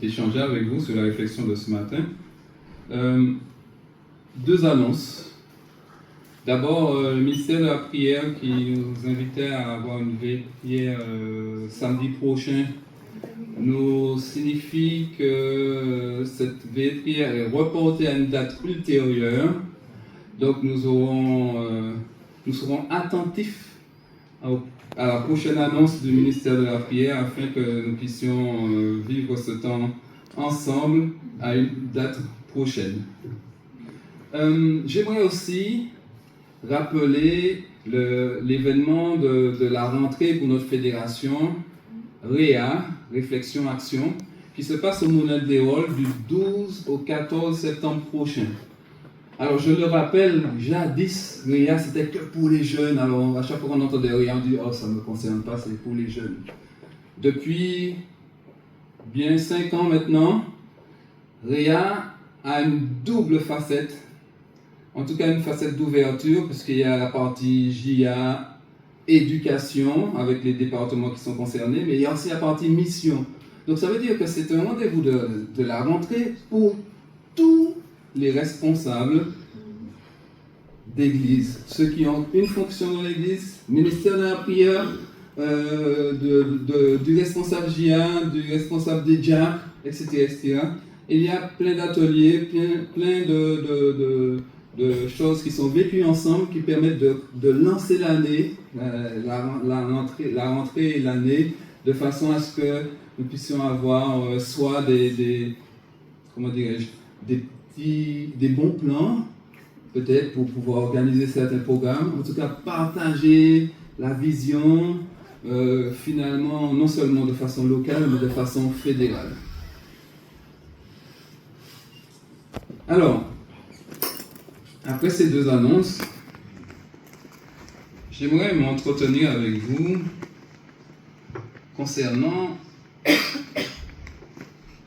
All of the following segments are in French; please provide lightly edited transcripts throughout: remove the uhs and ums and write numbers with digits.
échanger avec vous sur la réflexion de ce matin. Deux annonces. D'abord, le ministère de la prière qui nous invitait à avoir une veille prière samedi prochain nous signifie que cette veille prière est reportée à une date ultérieure. Donc nous serons attentifs à la prochaine annonce du ministère de la prière afin que nous puissions vivre ce temps ensemble à une date prochaine. J'aimerais aussi rappeler l'événement de la rentrée pour notre fédération, REA, Réflexion Action, qui se passe au Moulin des Halles du 12 au 14 septembre prochain. Alors je le rappelle, jadis, REA c'était que pour les jeunes. Alors à chaque fois qu'on entendait REA, on dit oh ça ne me concerne pas, c'est pour les jeunes. Depuis bien 5 ans maintenant, REA a une double facette. En tout cas, une facette d'ouverture, puisqu'il y a la partie JA, éducation, avec les départements qui sont concernés, mais il y a aussi la partie mission. Donc ça veut dire que c'est un rendez-vous de la rentrée pour tous les responsables d'église. Ceux qui ont une fonction dans l'église, ministère de la prière, du responsable JA, du responsable des JAC, etc., etc. Il y a plein d'ateliers, plein de choses qui sont vécues ensemble, qui permettent de lancer l'année, la rentrée et l'année, de façon à ce que nous puissions avoir soit comment dirais-je, des bons plans, peut-être pour pouvoir organiser certains programmes, en tout cas partager la vision, finalement, non seulement de façon locale, mais de façon fédérale. Alors, après ces deux annonces, j'aimerais m'entretenir avec vous concernant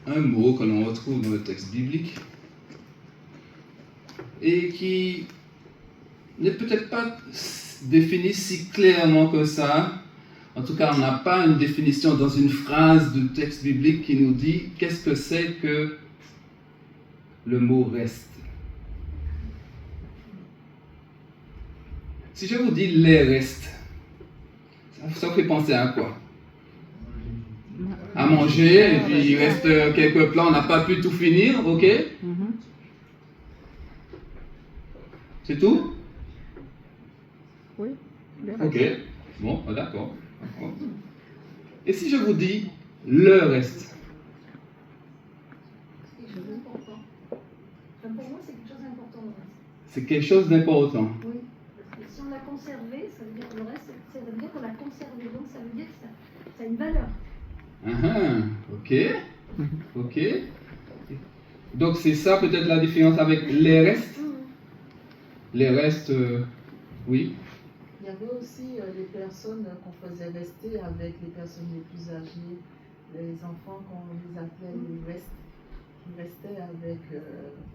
un mot que l'on retrouve dans le texte biblique et qui n'est peut-être pas défini si clairement que ça. En tout cas, on n'a pas une définition dans une phrase du texte biblique qui nous dit qu'est-ce que c'est que le mot reste. Si je vous dis les restes, ça fait penser à quoi? À manger, et puis il reste quelques plats, on n'a pas pu tout finir, ok? C'est tout? Oui. Ok, bon, d'accord. Et si je vous dis le reste? Pour moi, c'est quelque chose d'important, le reste. C'est quelque chose d'important. Oui, parce que si on l'a conservé, ça veut dire le reste, ça veut dire qu'on l'a conservé, donc ça veut dire que ça a une valeur. Ok. Donc c'est ça peut-être la différence avec les restes? Les restes, oui. Il y avait aussi les personnes qu'on faisait rester avec les personnes les plus âgées, les enfants qu'on les appelait les restes, qui restaient avec...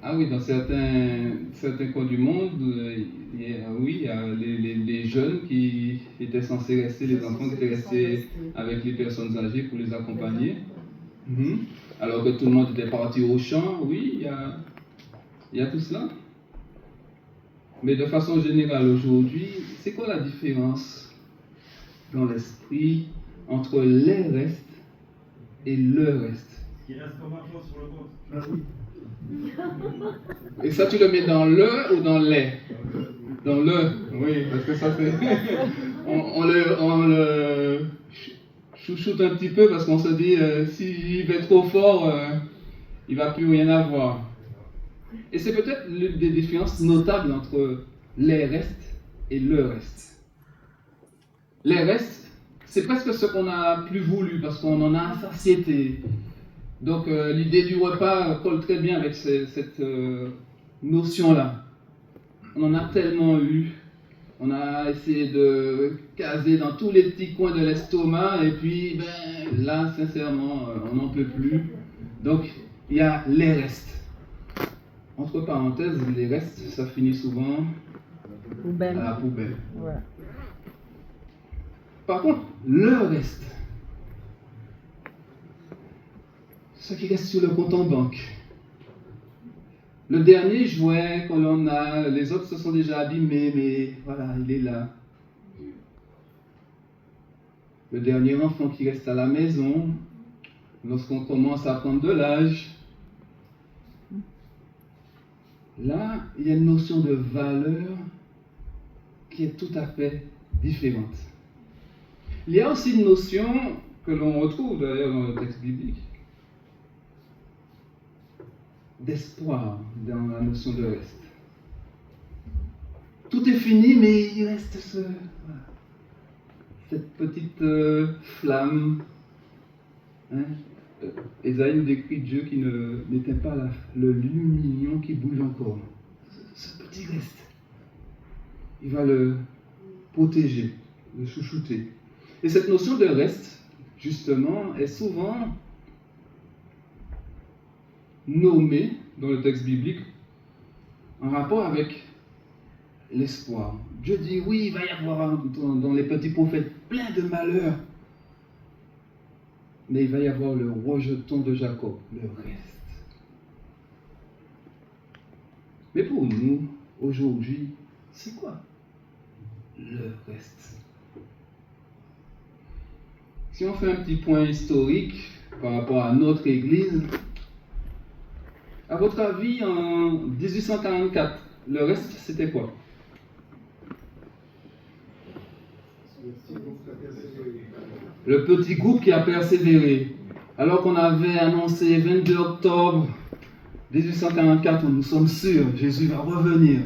Ah oui, dans certains coins du monde, il y a les jeunes qui étaient censés rester, les enfants qui étaient restés avec les personnes âgées pour les accompagner. Alors que tout le monde était parti au champ, oui, il y a tout cela. Mais de façon générale aujourd'hui, c'est quoi la différence dans l'esprit entre les restes et le reste? Qui reste comme un fond sur le compte. Et ça, tu le mets dans le ou dans les? Dans le, oui, parce que ça fait... on le chouchoute un petit peu parce qu'on se dit, si j'y vais trop fort, il ne va plus rien avoir. Et c'est peut-être l'une des différences notables entre les restes et le reste. Les restes, c'est presque ce qu'on n'a plus voulu parce qu'on en a satiété. Donc l'idée du repas colle très bien avec cette notion-là. On en a tellement eu, on a essayé de caser dans tous les petits coins de l'estomac et puis là, sincèrement, on n'en peut plus. Donc il y a les restes. Entre parenthèses, les restes, ça finit souvent à la poubelle. Ouais. Par contre, le reste, ce qui reste sur le compte en banque. Le dernier jouet que l'on a, les autres se sont déjà abîmés, mais voilà, il est là. Le dernier enfant qui reste à la maison, lorsqu'on commence à prendre de l'âge, là, il y a une notion de valeur qui est tout à fait différente. Il y a aussi une notion que l'on retrouve d'ailleurs dans le texte biblique, d'espoir dans la notion de reste. Tout est fini, mais il reste cette petite flamme. Hein? Ésaïe nous décrit Dieu qui n'était pas là, le lumignon qui bouge encore. Ce petit reste. Il va le protéger, le chouchouter. Et cette notion de reste, justement, est souvent nommée dans le texte biblique en rapport avec l'espoir. Dieu dit, oui, il va y avoir dans les petits prophètes plein de malheurs, mais il va y avoir le rejeton de Jacob, le reste. Mais pour nous, aujourd'hui, c'est quoi le reste? Si on fait un petit point historique par rapport à notre Église, à votre avis, en 1844, le reste, c'était quoi? Le petit groupe qui a persévéré. Alors qu'on avait annoncé 22 octobre 1844, nous sommes sûrs, Jésus va revenir.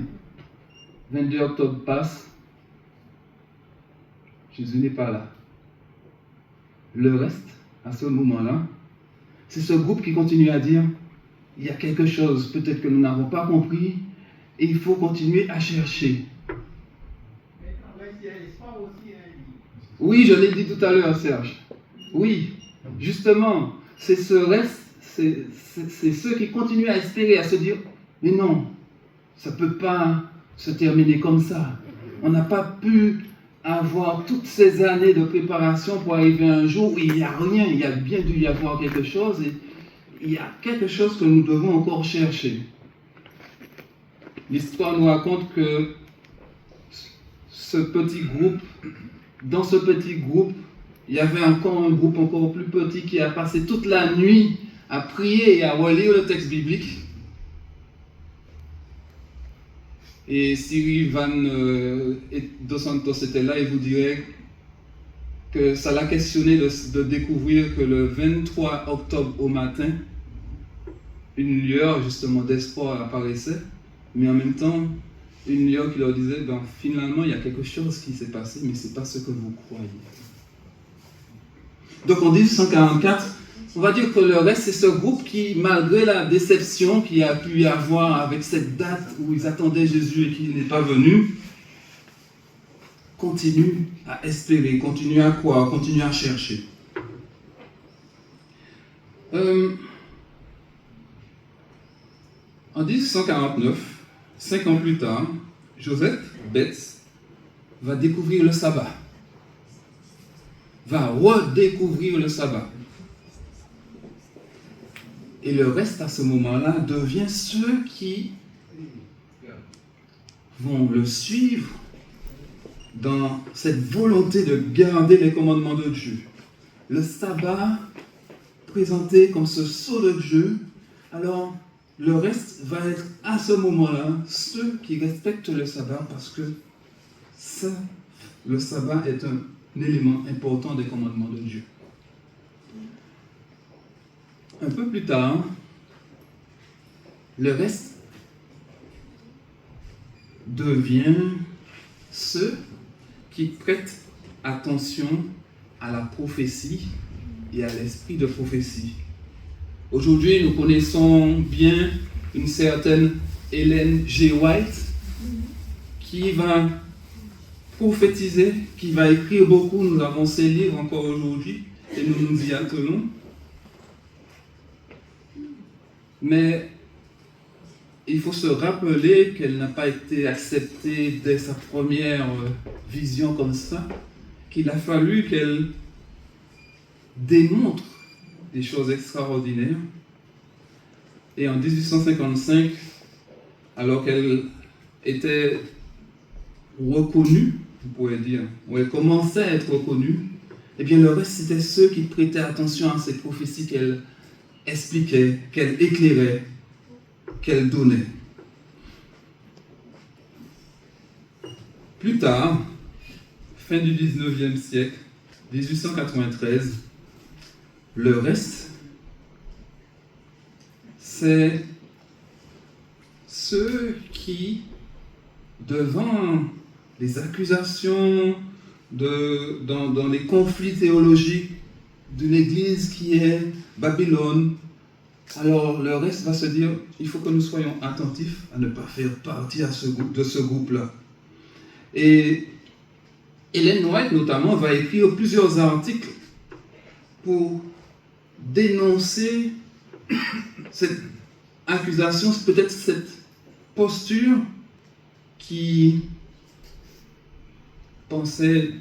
22 octobre passe, Jésus n'est pas là. Le reste, à ce moment-là, c'est ce groupe qui continue à dire, il y a quelque chose peut-être que nous n'avons pas compris et il faut continuer à chercher. Oui, je l'ai dit tout à l'heure, Serge. Oui, justement, c'est ce reste, c'est ceux qui continuent à espérer, à se dire, mais non, ça ne peut pas se terminer comme ça. On n'a pas pu avoir toutes ces années de préparation pour arriver à un jour où il n'y a rien, il y a bien dû y avoir quelque chose, et il y a quelque chose que nous devons encore chercher. L'histoire nous raconte que ce petit groupe, dans ce petit groupe, il y avait encore un groupe encore plus petit qui a passé toute la nuit à prier et à relire le texte biblique. Et Cyril Van Dos Santos était là et vous dirait que ça l'a questionné de découvrir que le 23 octobre au matin, une lueur justement d'espoir apparaissait, mais en même temps, une lueur qui leur disait, ben, finalement, il y a quelque chose qui s'est passé, mais ce n'est pas ce que vous croyez. Donc en 1844, on va dire que le reste, c'est ce groupe qui, malgré la déception qu'il y a pu y avoir avec cette date où ils attendaient Jésus et qu'il n'est pas venu, continue à espérer, continue à croire, continue à chercher. En 1849, 5 ans plus tard, Joseph Betts va découvrir le sabbat, va redécouvrir le sabbat. Et le reste à ce moment-là devient ceux qui vont le suivre dans cette volonté de garder les commandements de Dieu. Le sabbat présenté comme ce sceau de Dieu, alors le reste va être à ce moment-là ceux qui respectent le sabbat parce que ça, le sabbat est un élément important des commandements de Dieu. Un peu plus tard, le reste devient ceux qui prêtent attention à la prophétie et à l'esprit de prophétie. Aujourd'hui, nous connaissons bien une certaine Ellen G. White qui va prophétiser, qui va écrire beaucoup. Nous avons ses livres encore aujourd'hui et nous nous y attelons. Mais il faut se rappeler qu'elle n'a pas été acceptée dès sa première vision comme ça, qu'il a fallu qu'elle démontre des choses extraordinaires. Et en 1855, alors qu'elle était reconnue, vous pourrez dire, ou elle commençait à être reconnue, eh bien le reste, c'était ceux qui prêtaient attention à ces prophéties qu'elle expliquait, qu'elle éclairait, qu'elle donnait. Plus tard, fin du 19e siècle, 1893, le reste, c'est ceux qui, devant les accusations dans les conflits théologiques d'une église qui est Babylone, alors le reste va se dire, il faut que nous soyons attentifs à ne pas faire partie de ce groupe-là. Et Ellen White, notamment, va écrire plusieurs articles pour dénoncer cette accusation, peut-être cette posture qui pensait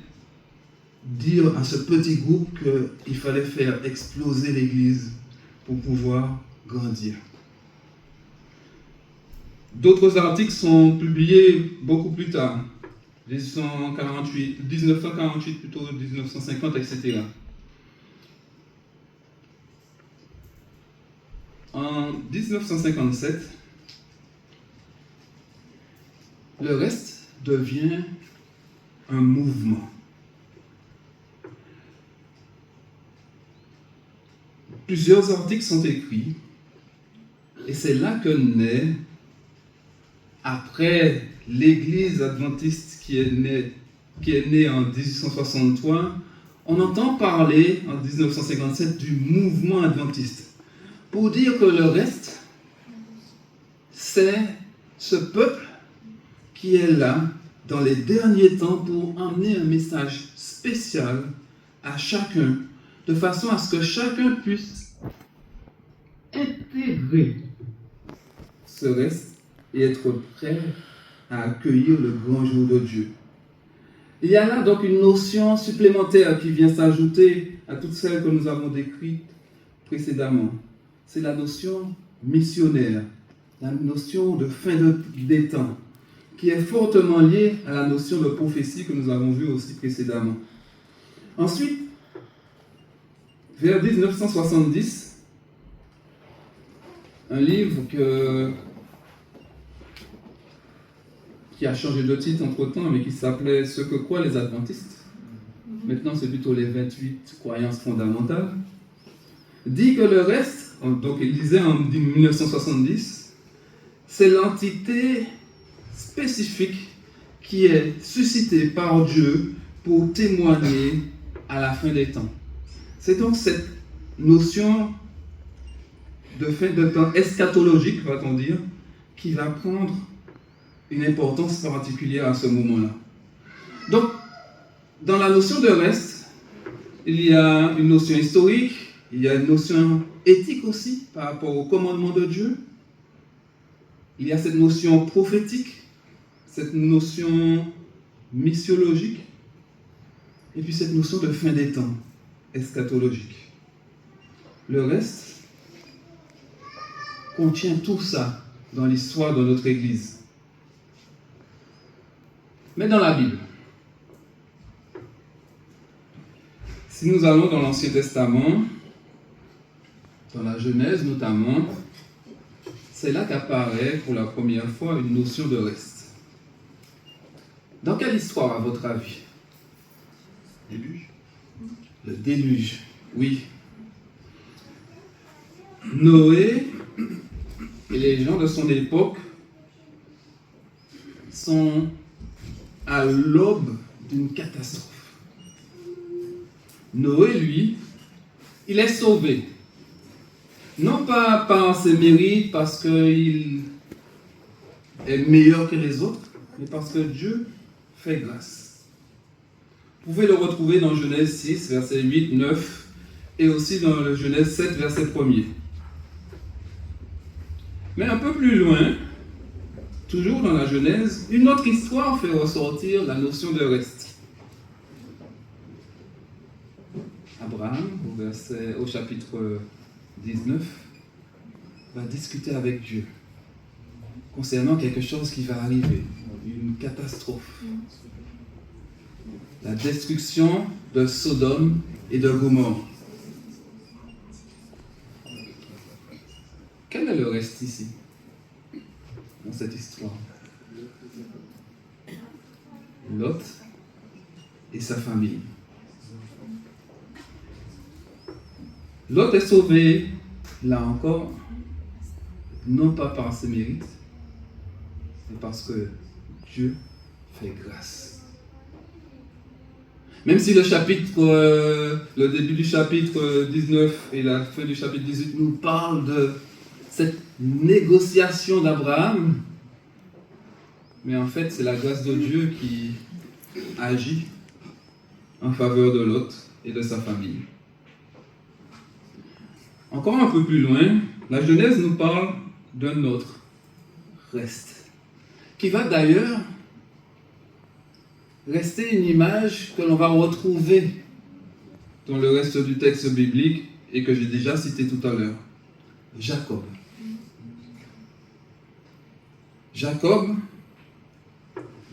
dire à ce petit groupe qu'il fallait faire exploser l'Église pour pouvoir grandir. D'autres articles sont publiés beaucoup plus tard, 1948 plutôt, 1950, etc. En 1957, le reste devient un mouvement. Plusieurs articles sont écrits et c'est là que naît, après l'Église adventiste qui est née en 1863, on entend parler en 1957 du mouvement adventiste. Pour dire que le reste, c'est ce peuple qui est là dans les derniers temps pour emmener un message spécial à chacun, de façon à ce que chacun puisse intégrer ce reste et être prêt à accueillir le grand jour de Dieu. Il y a là donc une notion supplémentaire qui vient s'ajouter à toutes celles que nous avons décrites précédemment. C'est la notion missionnaire, la notion de fin des temps, qui est fortement liée à la notion de prophétie que nous avons vue aussi précédemment. Ensuite, vers 1970, un livre qui a changé de titre entre-temps, mais qui s'appelait « Ce que croient les adventistes », maintenant c'est plutôt les 28 croyances fondamentales, dit que le reste, donc il disait en 1970, c'est l'entité spécifique qui est suscitée par Dieu pour témoigner à la fin des temps. C'est donc cette notion de fin de temps eschatologique, va-t-on dire, qui va prendre une importance particulière à ce moment-là. Donc, dans la notion de reste, il y a une notion historique, il y a une notion éthique aussi par rapport au commandement de Dieu. Il y a cette notion prophétique, cette notion missiologique, et puis cette notion de fin des temps, eschatologique. Le reste contient tout ça dans l'histoire de notre Église. Mais dans la Bible, si nous allons dans l'Ancien Testament, dans la Genèse notamment, c'est là qu'apparaît pour la première fois une notion de reste. Dans quelle histoire, à votre avis? Déluge. Le déluge, oui. Noé et les gens de son époque sont à l'aube d'une catastrophe. Noé, lui, il est sauvé. Non pas par ses mérites, parce qu'il est meilleur que les autres, mais parce que Dieu fait grâce. Vous pouvez le retrouver dans Genèse 6, versets 8, 9, et aussi dans le Genèse 7, verset 1er. Mais un peu plus loin, toujours dans la Genèse, une autre histoire fait ressortir la notion de reste. Abraham, vous au chapitre 19, va discuter avec Dieu concernant quelque chose qui va arriver, une catastrophe. La destruction de Sodome et de Gomorrhe. Quel est le reste ici, dans cette histoire? Lot et sa famille. Lot est sauvé, là encore, non pas par ses mérites, mais parce que Dieu fait grâce. Même si le début du chapitre 19 et la fin du chapitre 18 nous parlent de cette négociation d'Abraham, mais en fait c'est la grâce de Dieu qui agit en faveur de Lot et de sa famille. Encore un peu plus loin, la Genèse nous parle d'un autre reste, qui va d'ailleurs rester une image que l'on va retrouver dans le reste du texte biblique et que j'ai déjà cité tout à l'heure. Jacob. Jacob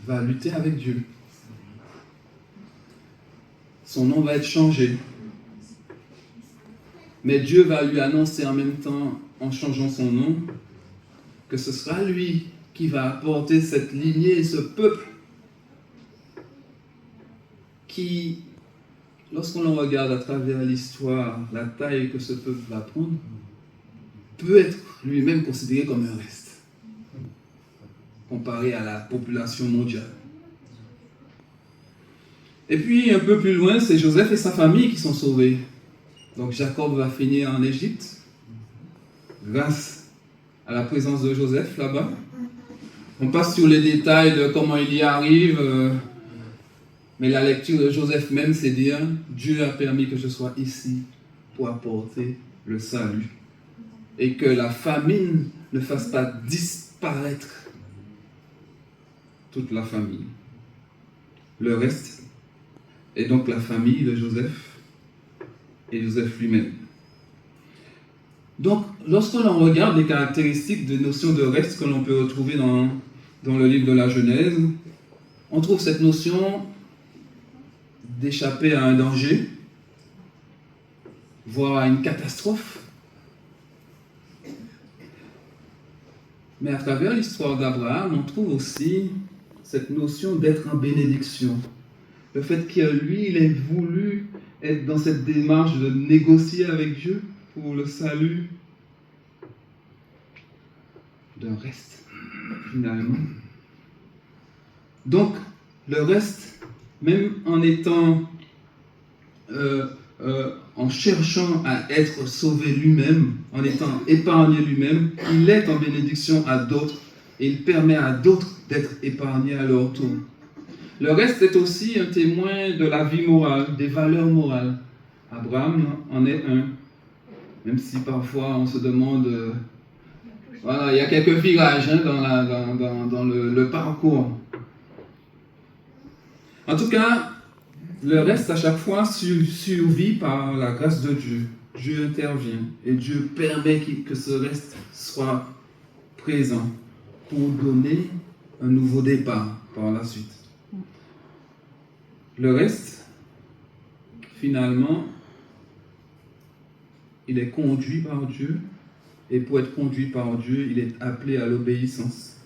va lutter avec Dieu. Son nom va être changé. Mais Dieu va lui annoncer en même temps, en changeant son nom, que ce sera lui qui va apporter cette lignée, ce peuple qui, lorsqu'on le regarde à travers l'histoire, la taille que ce peuple va prendre, peut être lui-même considéré comme un reste, comparé à la population mondiale. Et puis, un peu plus loin, c'est Joseph et sa famille qui sont sauvés. Donc Jacob va finir en Égypte, grâce à la présence de Joseph là-bas. On passe sur les détails de comment il y arrive, mais la lecture de Joseph même, c'est dire, Dieu a permis que je sois ici pour apporter le salut. Et que la famine ne fasse pas disparaître toute la famille. Le reste est donc la famille de Joseph et Joseph lui-même. Donc, lorsque l'on regarde les caractéristiques des notions de reste que l'on peut retrouver dans le livre de la Genèse, on trouve cette notion d'échapper à un danger, voire à une catastrophe. Mais à travers l'histoire d'Abraham, on trouve aussi cette notion d'être en bénédiction. Le fait que lui, il ait voulu être dans cette démarche de négocier avec Dieu pour le salut d'un reste, finalement. Donc, le reste, même en étant, en cherchant à être sauvé lui-même, en étant épargné lui-même, il est en bénédiction à d'autres et il permet à d'autres d'être épargnés à leur tour. Le reste est aussi un témoin de la vie morale, des valeurs morales. Abraham en est un, même si parfois on se demande, voilà, il y a quelques virages dans le parcours. En tout cas, le reste à chaque fois survit par la grâce de Dieu. Dieu intervient et Dieu permet que ce reste soit présent pour donner un nouveau départ par la suite. Le reste, finalement, il est conduit par Dieu et pour être conduit par Dieu, il est appelé à l'obéissance.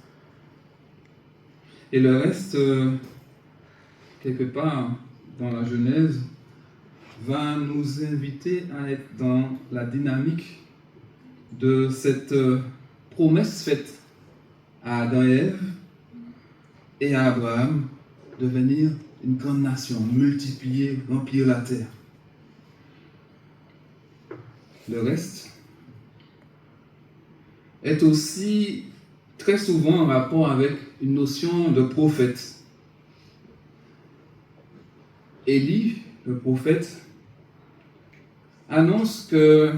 Et le reste, quelque part dans la Genèse, va nous inviter à être dans la dynamique de cette promesse faite à Adam et Ève et à Abraham de devenir une grande nation, multiplier, remplir la terre. Le reste est aussi très souvent en rapport avec une notion de prophète. Élie, le prophète, annonce que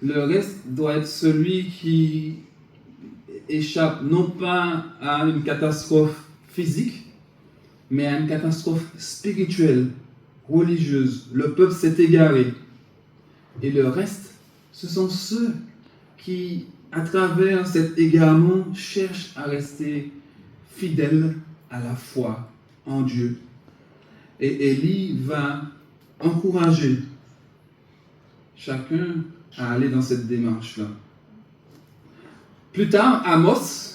le reste doit être celui qui échappe non pas à une catastrophe physique, mais à une catastrophe spirituelle, religieuse. Le peuple s'est égaré. Et le reste, ce sont ceux qui, à travers cet égarement, cherchent à rester fidèles à la foi en Dieu. Et Élie va encourager chacun à aller dans cette démarche-là. Plus tard, Amos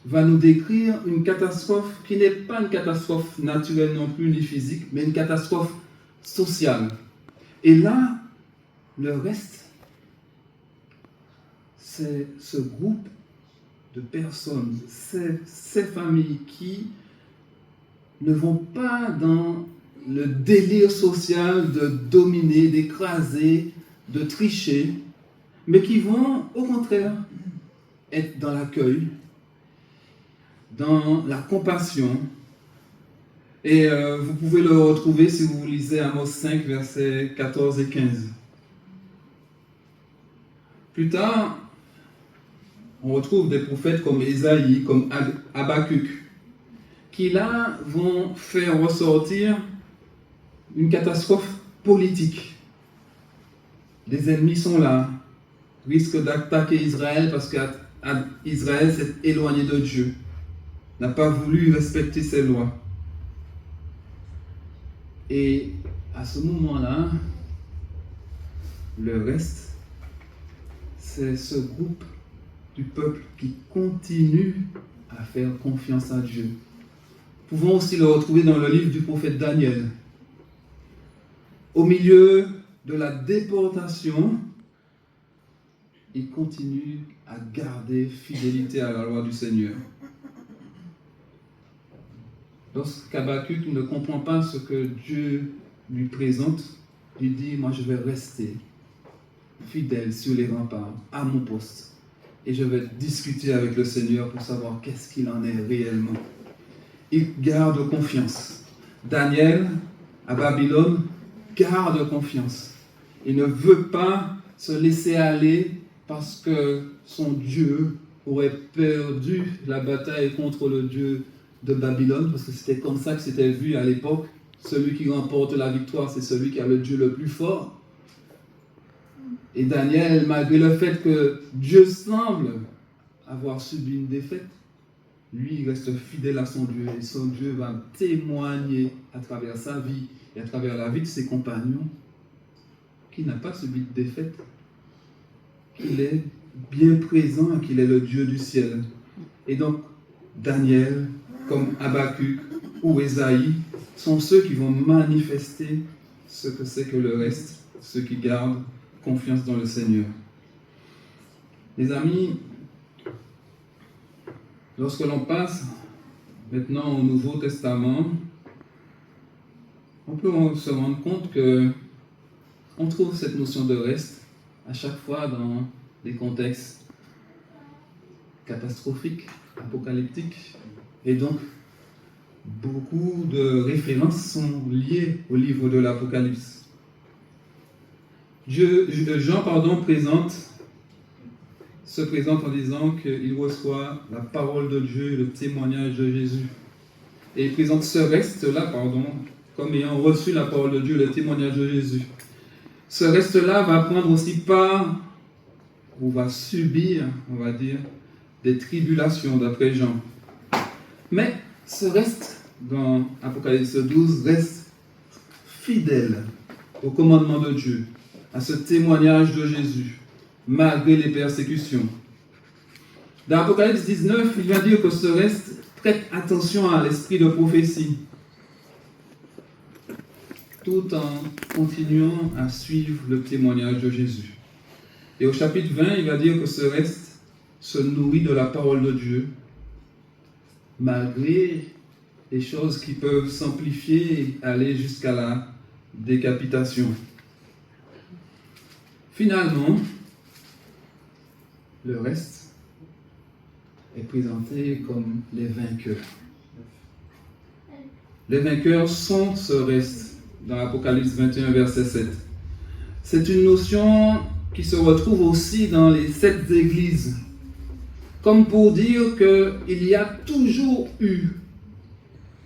va nous décrire une catastrophe qui n'est pas une catastrophe naturelle non plus, ni physique, mais une catastrophe sociale. Et là, le reste, c'est ce groupe de personnes, ces familles qui ne vont pas dans le délire social de dominer, d'écraser, de tricher, mais qui vont, au contraire, être dans l'accueil, dans la compassion. Et vous pouvez le retrouver si vous lisez Amos 5, versets 14 et 15. Plus tard, on retrouve des prophètes comme Ésaïe, comme Habakkuk, qui là vont faire ressortir une catastrophe politique. Les ennemis sont là, risquent d'attaquer Israël parce qu'Israël s'est éloigné de Dieu, n'a pas voulu respecter ses lois. Et à ce moment-là, le reste, c'est ce groupe du peuple qui continue à faire confiance à Dieu. Nous pouvons aussi le retrouver dans le livre du prophète Daniel. Au milieu de la déportation, il continue à garder fidélité à la loi du Seigneur. Lorsqu'Habakkuk ne comprend pas ce que Dieu lui présente, il dit, moi je vais rester fidèle sur les remparts, à mon poste. Et je vais discuter avec le Seigneur pour savoir qu'est-ce qu'il en est réellement. Il garde confiance. Daniel, à Babylone, garde confiance. Il ne veut pas se laisser aller parce que son Dieu aurait perdu la bataille contre le Dieu de Babylone, parce que c'était comme ça que c'était vu à l'époque. Celui qui remporte la victoire, c'est celui qui a le Dieu le plus fort. Et Daniel, malgré le fait que Dieu semble avoir subi une défaite, lui, il reste fidèle à son Dieu. Et son Dieu va témoigner à travers sa vie et à travers la vie de ses compagnons qu'il n'a pas subi de défaite, qu'il est bien présent et qu'il est le Dieu du ciel. Et donc, Daniel, comme Habakkuk ou Ésaïe, sont ceux qui vont manifester ce que c'est que le reste, ceux qui gardent confiance dans le Seigneur. Les amis, lorsque l'on passe maintenant au Nouveau Testament, on peut se rendre compte que on trouve cette notion de reste à chaque fois dans des contextes catastrophiques, apocalyptiques, et donc beaucoup de références sont liées au livre de l'Apocalypse. Jean se présente en disant qu'il reçoit la parole de Dieu et le témoignage de Jésus. Et il présente ce reste-là, comme ayant reçu la parole de Dieu et le témoignage de Jésus. Ce reste-là va prendre aussi part, ou va subir, on va dire, des tribulations, d'après Jean. Mais ce reste, dans Apocalypse 12, reste fidèle au commandement de Dieu, à ce témoignage de Jésus, malgré les persécutions. Dans Apocalypse 19, il va dire que ce reste prête attention à l'esprit de prophétie, tout en continuant à suivre le témoignage de Jésus. Et au chapitre 20, il va dire que ce reste se nourrit de la parole de Dieu, malgré les choses qui peuvent s'amplifier et aller jusqu'à la décapitation. Finalement, le reste est présenté comme les vainqueurs. Les vainqueurs sont ce reste dans l'Apocalypse 21, verset 7. C'est une notion qui se retrouve aussi dans les 7 églises, comme pour dire qu'il y a toujours eu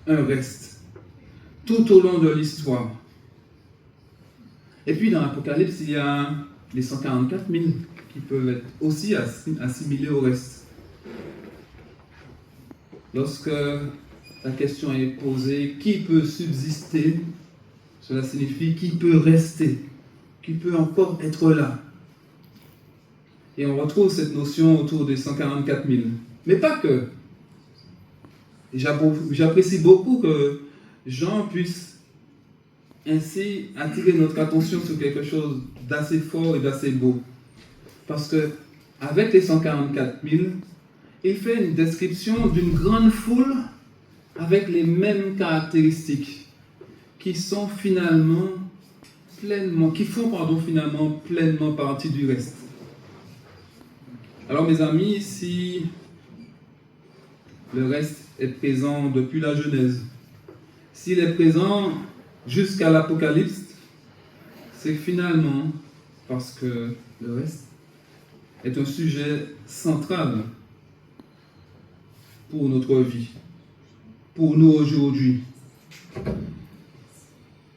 un reste tout au long de l'histoire. Et puis dans l'Apocalypse, il y a les 144 000 qui peuvent être aussi assimilés au reste. Lorsque la question est posée, qui peut subsister? Cela signifie qui peut rester, qui peut encore être là. Et on retrouve cette notion autour des 144 000. Mais pas que. Et j'apprécie beaucoup que Jean puisse ainsi attirer notre attention sur quelque chose d'assez fort et d'assez beau. Parce que avec les 144 000, il fait une description d'une grande foule avec les mêmes caractéristiques qui font finalement pleinement partie du reste. Alors mes amis, si le reste est présent depuis la Genèse, s'il est présent jusqu'à l'Apocalypse, c'est finalement parce que le reste est un sujet central pour notre vie, pour nous aujourd'hui.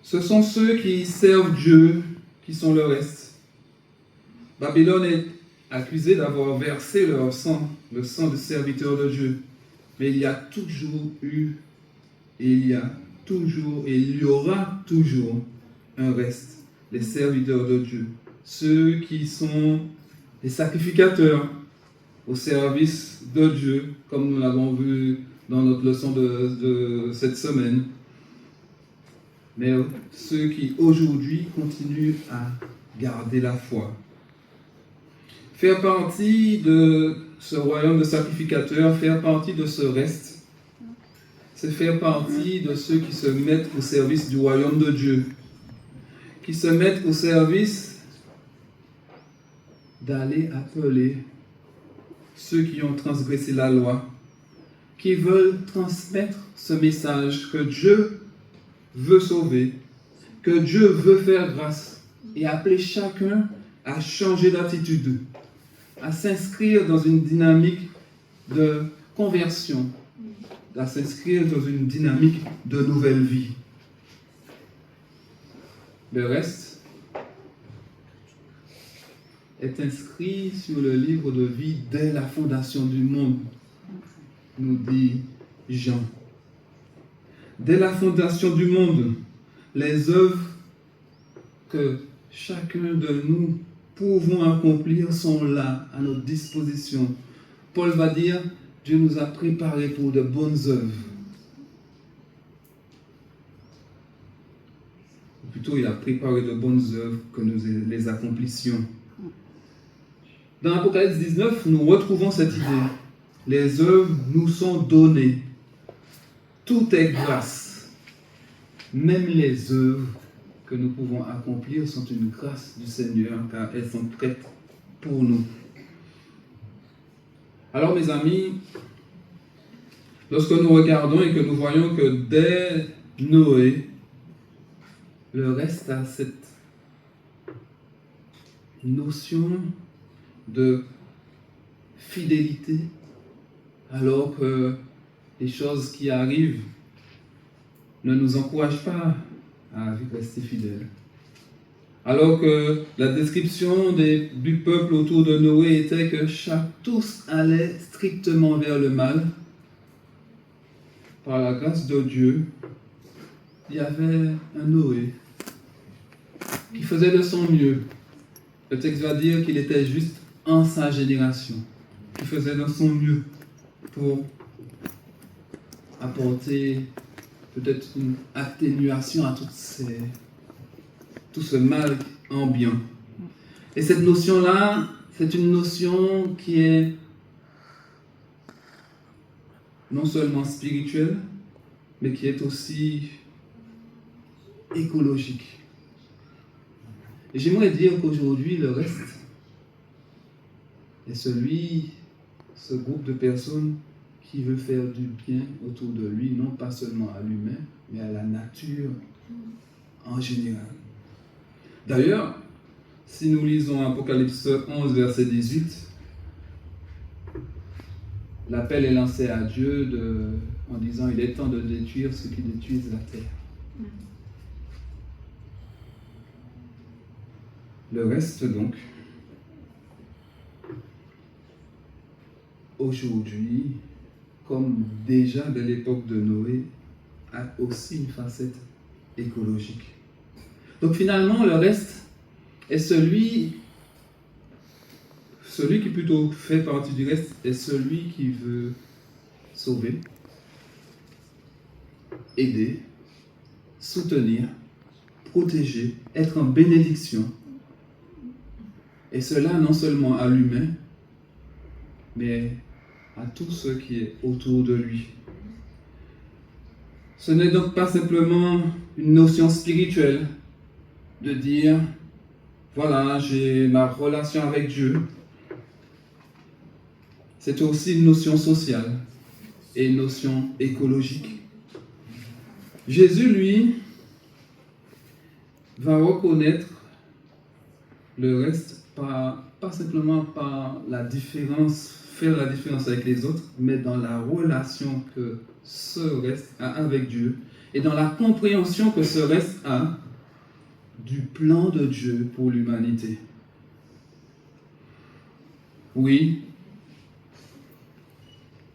Ce sont ceux qui servent Dieu qui sont le reste. Babylone est accusée d'avoir versé leur sang, le sang des serviteurs de Dieu. Mais il y a toujours eu, et il y aura toujours un reste, les serviteurs de Dieu. Ceux qui sont les sacrificateurs au service de Dieu, comme nous l'avons vu dans notre leçon de cette semaine. Mais ceux qui aujourd'hui continuent à garder la foi. Faire partie de ce royaume de sacrificateurs, faire partie de ce reste, c'est faire partie de ceux qui se mettent au service du royaume de Dieu, qui se mettent au service d'aller appeler ceux qui ont transgressé la loi, qui veulent transmettre ce message que Dieu veut sauver, que Dieu veut faire grâce et appeler chacun à changer d'attitude, à s'inscrire dans une dynamique de conversion, à s'inscrire dans une dynamique de nouvelle vie. Le reste est inscrit sur le livre de vie dès la fondation du monde, nous dit Jean. Dès la fondation du monde, les œuvres que chacun de nous pouvons accomplir sont là, à notre disposition. Paul va dire, Dieu nous a préparés pour de bonnes œuvres. Ou plutôt, il a préparé de bonnes œuvres que nous les accomplissions. Dans Apocalypse 19, nous retrouvons cette idée. Les œuvres nous sont données. Tout est grâce. Même les œuvres que nous pouvons accomplir sont une grâce du Seigneur, car elles sont prêtes pour nous. Alors mes amis, lorsque nous regardons et que nous voyons que dès Noé, le reste a cette notion de fidélité, alors que les choses qui arrivent ne nous encouragent pas à rester fidèles. Alors que la description du peuple autour de Noé était que tous allaient strictement vers le mal, par la grâce de Dieu, il y avait un Noé qui faisait de son mieux. Le texte va dire qu'il était juste en sa génération, qui faisait de son mieux pour apporter peut-être une atténuation à tout ce mal ambiant. Et cette notion-là, c'est une notion qui est non seulement spirituelle, mais qui est aussi écologique. Et j'aimerais dire qu'aujourd'hui, le reste est ce groupe de personnes qui veut faire du bien autour de lui, non pas seulement à l'humain, mais à la nature en général. D'ailleurs, si nous lisons Apocalypse 11, verset 18, l'appel est lancé à Dieu en disant « Il est temps de détruire ceux qui détruisent la terre ». Le reste donc, aujourd'hui, comme déjà de l'époque de Noé, a aussi une facette écologique. Donc finalement, le reste est celui qui plutôt fait partie du reste est celui qui veut sauver, aider, soutenir, protéger, être en bénédiction. Et cela non seulement à l'humain, mais à tout ce qui est autour de lui. Ce n'est donc pas simplement une notion spirituelle de dire, voilà, j'ai ma relation avec Dieu. C'est aussi une notion sociale et une notion écologique. Jésus, lui, va reconnaître le reste pas simplement par la différence, faire la différence avec les autres, mais dans la relation que ce reste a avec Dieu et dans la compréhension que ce reste a du plan de Dieu pour l'humanité. Oui,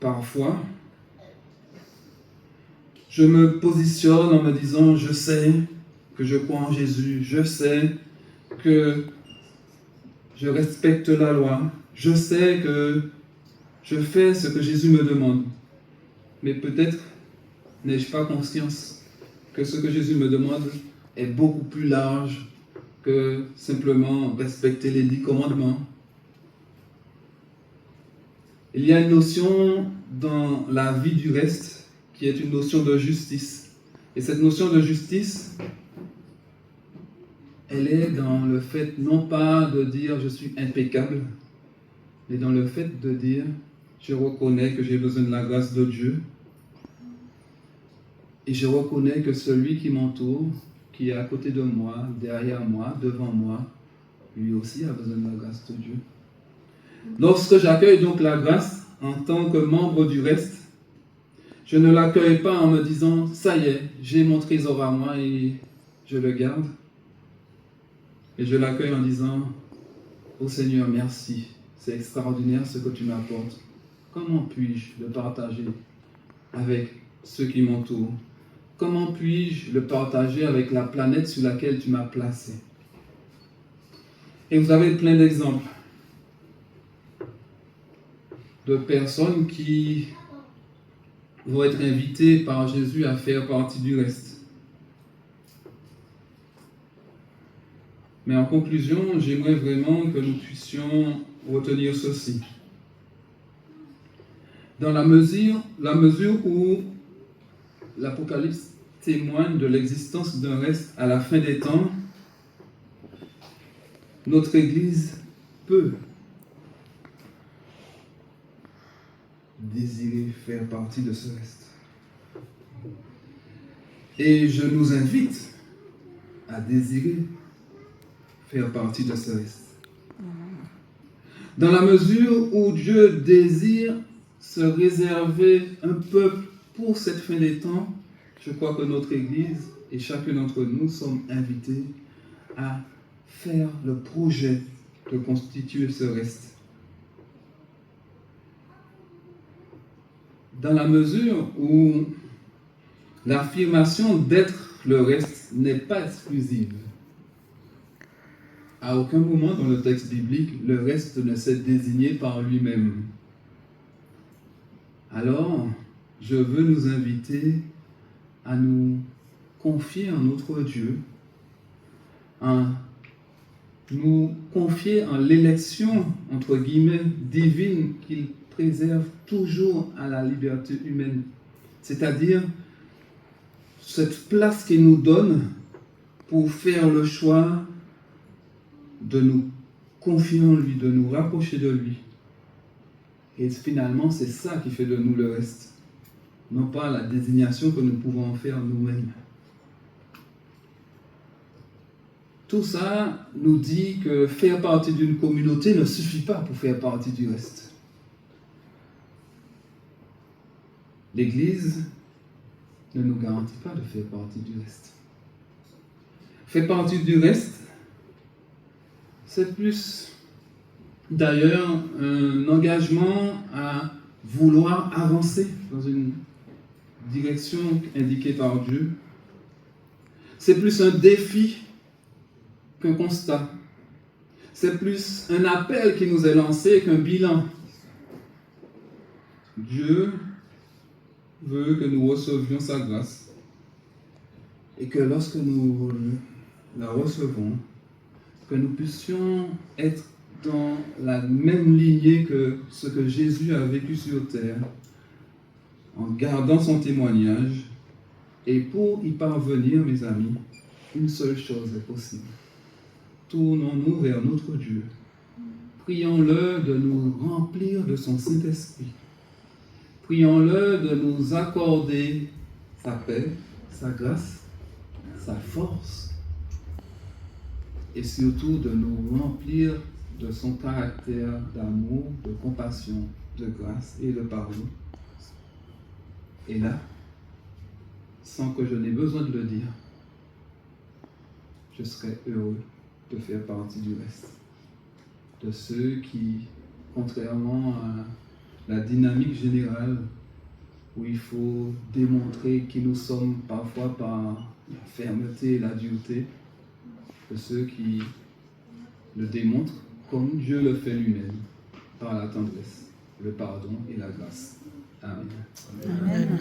parfois, je me positionne en me disant, je sais que je crois en Jésus, je sais que je respecte la loi, je sais que je fais ce que Jésus me demande. Mais peut-être n'ai-je pas conscience que ce que Jésus me demande est beaucoup plus large que simplement respecter les 10 commandements. Il y a une notion dans la vie du reste qui est une notion de justice. Et cette notion de justice, elle est dans le fait non pas de dire je suis impeccable, mais dans le fait de dire je reconnais que j'ai besoin de la grâce de Dieu et je reconnais que celui qui m'entoure, qui est à côté de moi, derrière moi, devant moi, lui aussi a besoin de la grâce de Dieu. Lorsque j'accueille donc la grâce en tant que membre du reste, je ne l'accueille pas en me disant ça y est, j'ai mon trésor à moi et je le garde. Et je l'accueille en disant oh Seigneur, merci, c'est extraordinaire ce que tu m'apportes. Comment puis-je le partager avec ceux qui m'entourent? Comment puis-je le partager avec la planète sur laquelle tu m'as placé? Et vous avez plein d'exemples de personnes qui vont être invitées par Jésus à faire partie du reste. Mais en conclusion, j'aimerais vraiment que nous puissions retenir ceci. Dans la mesure où l'Apocalypse témoigne de l'existence d'un reste à la fin des temps, notre Église peut désirer faire partie de ce reste. Et je nous invite à désirer faire partie de ce reste. Dans la mesure où Dieu désire se réserver un peuple pour cette fin des temps, je crois que notre Église et chacun d'entre nous sommes invités à faire le projet de constituer ce reste. Dans la mesure où l'affirmation d'être le reste n'est pas exclusive. À aucun moment dans le texte biblique, le reste ne s'est désigné par lui-même. Alors, je veux nous inviter à nous confier en notre Dieu, à nous confier en l'élection, entre guillemets, divine qu'il préserve toujours à la liberté humaine. C'est-à-dire cette place qu'il nous donne pour faire le choix de nous confier en lui, de nous rapprocher de lui. Et finalement, c'est ça qui fait de nous le reste. Non pas la désignation que nous pouvons en faire nous-mêmes. Tout ça nous dit que faire partie d'une communauté ne suffit pas pour faire partie du reste. L'Église ne nous garantit pas de faire partie du reste. Faire partie du reste C'est plus d'ailleurs un engagement à vouloir avancer dans une direction indiquée par Dieu. C'est plus un défi qu'un constat. C'est plus un appel qui nous est lancé qu'un bilan. Dieu veut que nous recevions sa grâce et que lorsque nous la recevons, que nous puissions être dans la même lignée que ce que Jésus a vécu sur terre, en gardant son témoignage. Et pour y parvenir, mes amis, une seule chose est possible. Tournons-nous vers notre Dieu. Prions-le de nous remplir de son Saint-Esprit. Prions-le de nous accorder sa paix, sa grâce, sa force, et surtout de nous remplir de son caractère d'amour, de compassion, de grâce et de pardon. Et là, sans que je n'ai besoin de le dire, je serai heureux de faire partie du reste. De ceux qui, contrairement à la dynamique générale, où il faut démontrer qui nous sommes parfois par la fermeté et la dureté, de ceux qui le démontrent comme Dieu le fait lui-même, par la tendresse, le pardon et la grâce. Amen. Amen.